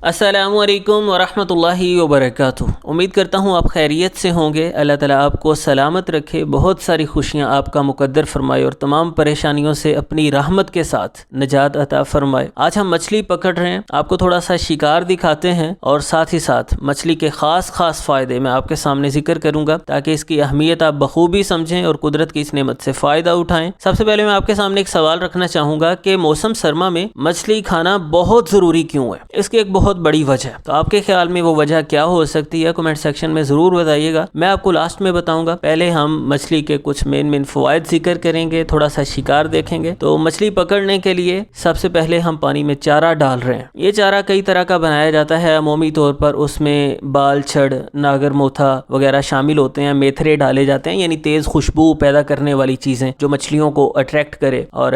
السلام علیکم ورحمۃ اللہ وبرکاتہ۔ امید کرتا ہوں آپ خیریت سے ہوں گے۔ اللہ تعالیٰ آپ کو سلامت رکھے، بہت ساری خوشیاں آپ کا مقدر فرمائے اور تمام پریشانیوں سے اپنی رحمت کے ساتھ نجات عطا فرمائے۔ آج ہم مچھلی پکڑ رہے ہیں، آپ کو تھوڑا سا شکار دکھاتے ہیں اور ساتھ ہی ساتھ مچھلی کے خاص فائدے میں آپ کے سامنے ذکر کروں گا تاکہ اس کی اہمیت آپ بخوبی سمجھیں اور قدرت کی اس نعمت سے فائدہ اٹھائیں۔ سب سے پہلے میں آپ کے سامنے ایک سوال رکھنا چاہوں گا کہ موسم سرما میں مچھلی کھانا بہت ضروری کیوں ہے؟ اس کی ایک بہت بڑی وجہ ہے، تو آپ کے خیال میں وہ وجہ کیا ہو سکتی ہے؟ کمنٹ سیکشن میں ضرور بتائیے گا، میں آپ کو لاسٹ میں بتاؤں گا۔ پہلے ہم مچھلی کے کچھ مین فوائد ذکر کریں گے، تھوڑا سا شکار دیکھیں گے۔ تو مچھلی پکڑنے کے لیے سب سے پہلے ہم پانی میں چارہ ڈال رہے ہیں۔ یہ چارہ کئی طرح کا بنایا جاتا ہے، عمومی طور پر اس میں بال چھڑ، ناگر موتھا وغیرہ شامل ہوتے ہیں، میتھرے ڈالے جاتے ہیں، یعنی تیز خوشبو پیدا کرنے والی چیزیں جو مچھلیوں کو اٹریکٹ کرے، اور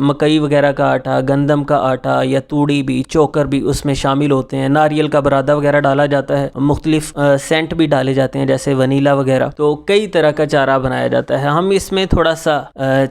مکئی وغیرہ کا آٹا، گندم کا آٹا یا توڑی بھی، چوکر بھی اس میں شامل ہوتے ہیں، ناریل کا برادہ وغیرہ ڈالا جاتا ہے، مختلف سینٹ بھی ڈالے جاتے ہیں جیسے ونیلا وغیرہ۔ تو کئی طرح کا چارہ بنایا جاتا ہے، ہم اس میں تھوڑا سا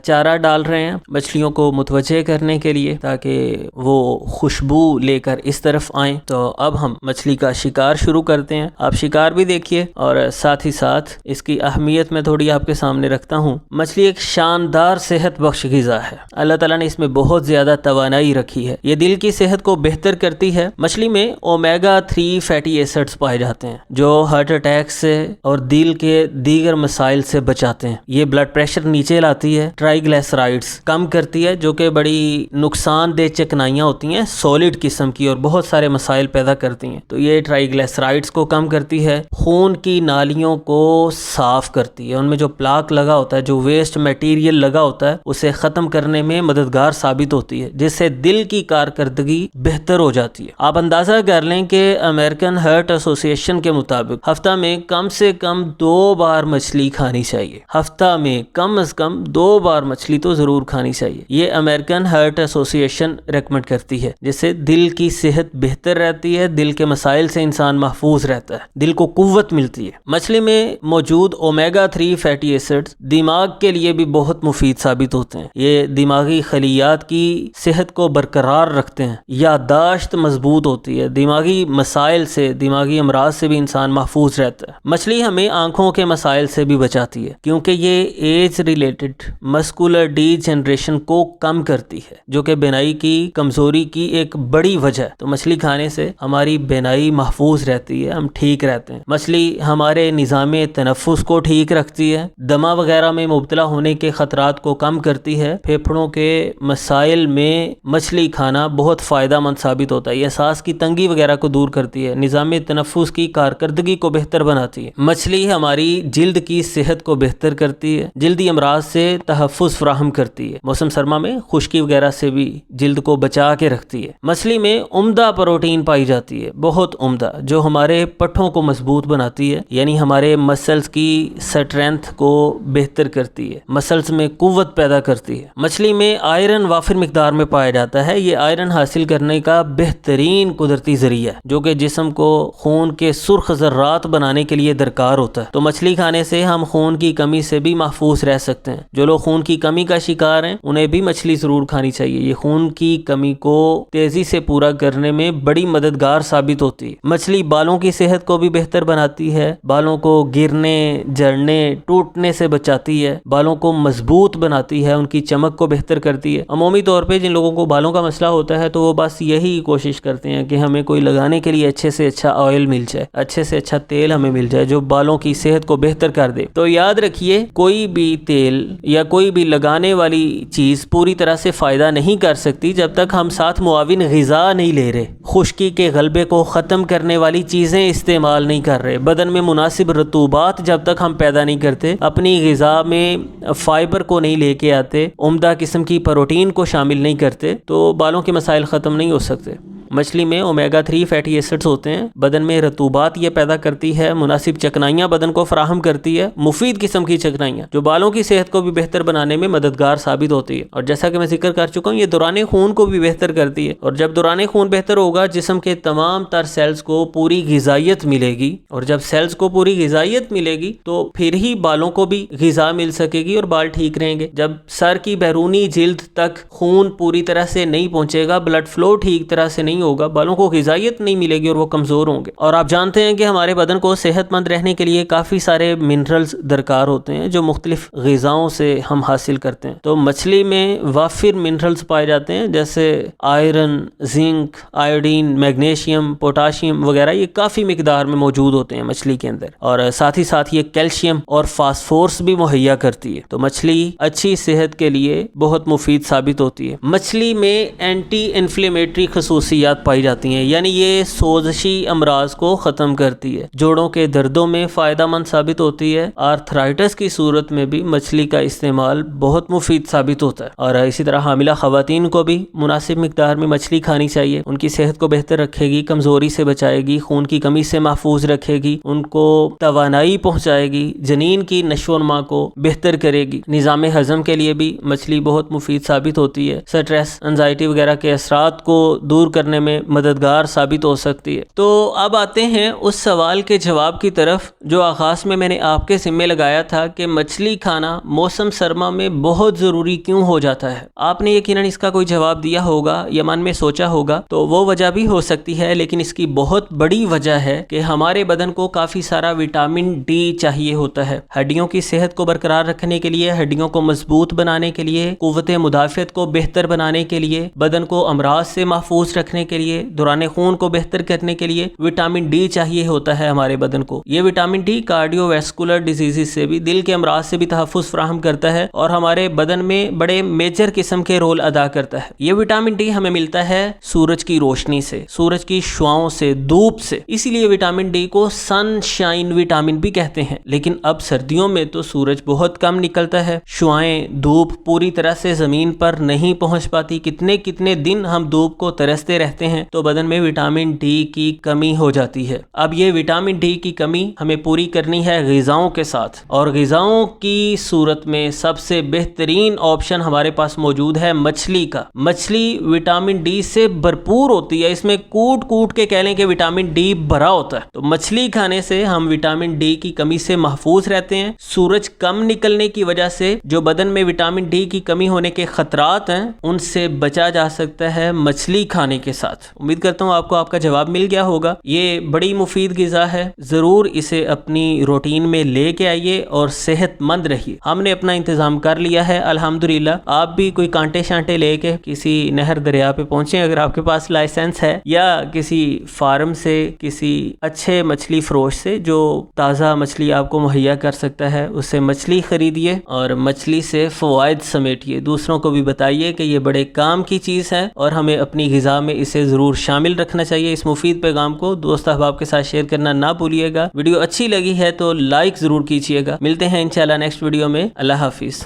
چارہ ڈال رہے ہیں مچھلیوں کو متوجہ کرنے کے لیے تاکہ وہ خوشبو لے کر اس طرف آئیں۔ تو اب ہم مچھلی کا شکار شروع کرتے ہیں، آپ شکار بھی دیکھیے اور ساتھ ہی ساتھ اس کی اہمیت میں تھوڑی آپ کے سامنے رکھتا ہوں۔ مچھلی ایک شاندار صحت بخش غذا ہے، اللہ تعالیٰ نے اس میں بہت زیادہ توانائی رکھی ہے، یہ دل کی صحت کو بہتر کرتی ہے۔ مچھلی میں اومیگا 3 فیٹی ایسڈز پائے جاتے ہیں جو ہارٹ اٹیک سے اور دل کے دیگر مسائل سے بچاتے ہیں۔ یہ بلڈ پریشر نیچے لاتی ہے، ٹرائی گلیسرائڈز کم کرتی ہے جو کہ بڑی نقصان دہ چکنائیاں ہوتی ہیں سالڈ قسم کی اور بہت سارے مسائل پیدا کرتی ہیں، تو یہ ٹرائی گلیسرائڈز کو کم کرتی ہے۔ خون کی نالیوں کو صاف کرتی ہے، ان میں جو پلاک لگا ہوتا ہے، جو ویسٹ میٹیریل لگا ہوتا ہے، اسے ختم کرنے میں مددگار ثابت ہوتی ہے، جس سے دل کی کارکردگی بہتر ہو جاتی ہے۔ آپ اندازہ کر لیں کہ امریکن ہارٹ ایسوسی ایشن کے مطابق ہفتہ میں کم سے کم 2 بار مچھلی کھانی چاہیے، ہفتہ میں کم از کم 2 بار مچھلی تو ضرور کھانی چاہیے، یہ امریکن ہارٹ ایسوسی ایشن ریکمنڈ کرتی ہے، جس سے دل کی صحت بہتر رہتی ہے، دل کے مسائل سے انسان محفوظ رہتا ہے، دل کو قوت ملتی ہے۔ مچھلی میں موجود اومیگا 3 فیٹی ایسڈز دماغ کے لیے بھی بہت مفید ثابت ہوتے ہیں، یہ دماغی خلیات کی صحت کو برقرار رکھتے ہیں، یادداشت مضبوط ہوتی ہے، دماغی مسائل سے، دماغی امراض سے بھی انسان محفوظ رہتا ہے۔ مچھلی ہمیں آنکھوں کے مسائل سے بھی بچاتی ہے کیونکہ یہ age related muscular degeneration کو کم کرتی ہے جو کہ بینائی کی کمزوری کی ایک بڑی وجہ ہے، تو مچھلی کھانے سے ہماری بینائی محفوظ رہتی ہے، ہم ٹھیک رہتے ہیں۔ مچھلی ہمارے نظام تنفس کو ٹھیک رکھتی ہے، دمہ وغیرہ میں مبتلا ہونے کے خطرات کو کم کرتی ہے، پھیپھڑوں کے مسائل میں مچھلی کھانا بہت فائدہ مند ثابت ہوتا ہے، یہ سانس کی تنگی وغیرہ کو دور کرتی ہے، نظام تنفس کی کارکردگی کو بہتر بناتی ہے۔ مچھلی ہماری جلد کی صحت کو بہتر کرتی ہے، جلدی امراض سے تحفظ فراہم کرتی ہے، موسم سرما میں خشکی وغیرہ سے بھی جلد کو بچا کے رکھتی ہے۔ مچھلی میں عمدہ پروٹین پائی جاتی ہے، بہت عمدہ، جو ہمارے پٹھوں کو مضبوط بناتی ہے، یعنی ہمارے مسلز کی سٹرینتھ کو بہتر کرتی ہے، مسلز میں قوت پیدا کرتی ہے۔ مچھلی میں آئرن وافر مقدار میں پایا جاتا ہے، یہ آئرن حاصل کرنے کا بہترین قدرتی ذریعہ ہے جو کہ جسم کو خون کے سرخ ذرات بنانے کے لیے درکار ہوتا ہے، تو مچھلی کھانے سے ہم خون کی کمی سے بھی محفوظ رہ سکتے ہیں۔ جو لوگ خون کی کمی کا شکار ہیں انہیں بھی مچھلی ضرور کھانی چاہیے، یہ خون کی کمی کو تیزی سے پورا کرنے میں بڑی مددگار ثابت ہوتی ہے۔ مچھلی بالوں کی صحت کو بھی بہتر بناتی ہے، بالوں کو گرنے، جھڑنے، ٹوٹنے سے بچاتی ہے، بالوں کو مضبوط بناتی ہے، ان کی چمک کو بہتر کرتی ہے۔ عمومی طور پہ جن لوگوں کو بالوں کا مسئلہ ہوتا ہے تو وہ بس یہی کوشش کرتے ہیں کہ ہمیں کوئی لگانے کے لیے اچھے سے اچھا آئل مل جائے، اچھے سے اچھا تیل ہمیں مل جائے جو بالوں کی صحت کو بہتر کر دے۔ تو یاد رکھیے، کوئی بھی تیل یا کوئی بھی لگانے والی چیز پوری طرح سے فائدہ نہیں کر سکتی جب تک ہم ساتھ معاون غذا نہیں لے رہے، خشکی کے غلبے کو ختم کرنے والی چیزیں استعمال نہیں کر رہے، بدن میں مناسب رطوبات جب تک ہم پیدا نہیں کرتے، اپنی غذا میں فائبر کو نہیں لے کے آتے، عمدہ قسم کی پروٹین کو شامل نہیں کرتے، تو بالوں کے مسائل ختم نہیں ہو سکتے۔ مچھلی میں اومیگا 3 فیٹی ایسڈز ہوتے ہیں، بدن میں رطوبات یہ پیدا کرتی ہے، مناسب چکنائیاں بدن کو فراہم کرتی ہے، مفید قسم کی چکنائیاں جو بالوں کی صحت کو بھی بہتر بنانے میں مددگار ثابت ہوتی ہے، اور جیسا کہ میں ذکر کر چکا ہوں یہ دوران خون کو بھی بہتر کرتی ہے، اور جب دوران خون بہتر ہوگا جسم کے تمام تر سیلز کو پوری غذائیت ملے گی، اور جب سیلز کو پوری غذائیت ملے گی تو پھر ہی بالوں کو بھی غذا مل سکے گی اور بال ٹھیک رہیں گے۔ جب سر کی بیرونی جلد تک خون پوری طرح سے نہیں پہنچے گا، بلڈ فلو ٹھیک طرح سے نہیں نہیں ہوگا, بالوں کو غذائیت نہیں ملے گی اور وہ کمزور ہوں گے. اور آپ جانتے ہیں کہ ہمارے بدن کو صحت مند رہنے کے لیے کافی سارے منرلز درکار ہوتے ہیں جو مختلف غذاؤں سے ہم حاصل کرتے ہیں. تو مچھلی میں وافر منرلز پائے جاتے ہیں جیسے iron, zinc, iodine, magnesium, potassium وغیرہ. یہ کافی مقدار میں موجود ہوتے ہیں مچھلی کے اندر, اور ساتھ ہی ساتھ یہ کیلشیم اور فاسفورس بھی مہیا کرتی ہے. تو مچھلی اچھی صحت کے لیے بہت مفید ثابت ہوتی ہے. مچھلی میں اینٹی انفلیمیٹری خصوصیات پائی جاتی ہیں, یعنی یہ سوزشی امراض کو ختم کرتی ہے, جوڑوں کے دردوں میں فائدہ مند ثابت ہوتی ہے. آرتھرائٹس کی صورت میں بھی مچھلی کا استعمال بہت مفید ثابت ہوتا ہے. اور اسی طرح حاملہ خواتین کو بھی مناسب مقدار میں مچھلی کھانی چاہیے. ان کی صحت کو بہتر رکھے گی, کمزوری سے بچائے گی, خون کی کمی سے محفوظ رکھے گی, ان کو توانائی پہنچائے گی, جنین کی نشو و نما کو بہتر کرے گی. نظام ہضم کے لیے بھی مچھلی بہت مفید ثابت ہوتی ہے. سٹریس, انزائٹی وغیرہ کے اثرات کو دور کرنے میں مددگار ثابت ہو سکتی ہے. تو اب آتے ہیں اس سوال کے جواب کی طرف جو آغاز میں نے آپ کے ذمہ لگایا تھا کہ مچھلی کھانا موسم سرما میں بہت ضروری کیوں ہو جاتا ہے. آپ نے یقیناً اس کا کوئی جواب دیا ہوگا یا من میں سوچا ہوگا. تو وہ وجہ بھی ہو سکتی ہے, لیکن اس کی بہت بڑی وجہ ہے کہ ہمارے بدن کو کافی سارا وٹامن ڈی چاہیے ہوتا ہے. ہڈیوں کی صحت کو برقرار رکھنے کے لیے, ہڈیوں کو مضبوط بنانے کے لیے, قوت مدافعت کو بہتر بنانے کے لیے, بدن کو امراض سے محفوظ رکھنے کے لیے, دوران خون کو بہتر کرنے کے لیے وٹامن ڈی چاہیے ہوتا ہے ہمارے بدن کو. یہ vitamin D cardio vascular diseases سے بھی, دل کے امراض سے بھی تحفظ فراہم کرتا ہے اور ہمارے بدن میں بڑے میجر قسم کے رول ادا کرتا ہے. یہ وٹامن ڈی ہمیں ملتا ہے سورج کی روشنی سے, سورج کی شعاؤں سے, دھوپ سے. اسی لیے وٹامن ڈی کو سن شائن وٹامن بھی کہتے ہیں. لیکن اب سردیوں میں تو سورج بہت کم نکلتا ہے, شعائیں, دھوپ پوری طرح سے زمین پر نہیں پہنچ پاتی. کتنے دن ہم دھوپ کو ترستے رہتے ہیں تو بدن میں وٹامن ڈی کی کمی ہو جاتی ہے. اب یہ وٹامن ڈی کی کمی ہمیں پوری کرنی ہے غذاؤں کے ساتھ, اور غذاؤں کی صورت میں سب سے بہترین آپشن ہمارے پاس موجود ہے مچھلی کا. مچھلی وٹامن ڈی سے بھرپور ہوتی ہے, اس میں کوٹ کے کہہ لیں کہ وٹامن ڈی بھرا ہوتا ہے. تو مچھلی کھانے سے ہم وٹامن ڈی کی کمی سے محفوظ رہتے ہیں. سورج کم نکلنے کی وجہ سے جو بدن میں وٹامن ڈی کی کمی ہونے کے خطرات ہیں ان سے بچا جا سکتا ہے مچھلی کھانے کے ساتھ. امید کرتا ہوں آپ کو آپ کا جواب مل گیا ہوگا. یہ بڑی مفید غذا ہے, ضرور اسے اپنی روٹین میں لے کے آئیے اور صحت مند رہیے. ہم نے اپنا انتظام کر لیا ہے الحمدللہ. آپ بھی کوئی کانٹے شانٹے لے کے کسی نہر دریا پہ پہنچیں اگر آپ کے پاس لائسنس ہے, یا کسی فارم سے, کسی اچھے مچھلی فروش سے جو تازہ مچھلی آپ کو مہیا کر سکتا ہے, اس سے مچھلی خریدیے اور مچھلی سے فوائد سمیٹیے. دوسروں کو بھی بتائیے کہ یہ بڑے کام کی چیز ہے اور ہمیں اپنی غذا میں اسے ضرور شامل رکھنا چاہیے. اس مفید پیغام کو دوست احباب کے ساتھ شیئر کرنا نہ بھولیے گا. ویڈیو اچھی لگی ہے تو لائک ضرور کیجیے گا. ملتے ہیں انشاءاللہ نیکسٹ ویڈیو میں. اللہ حافظ.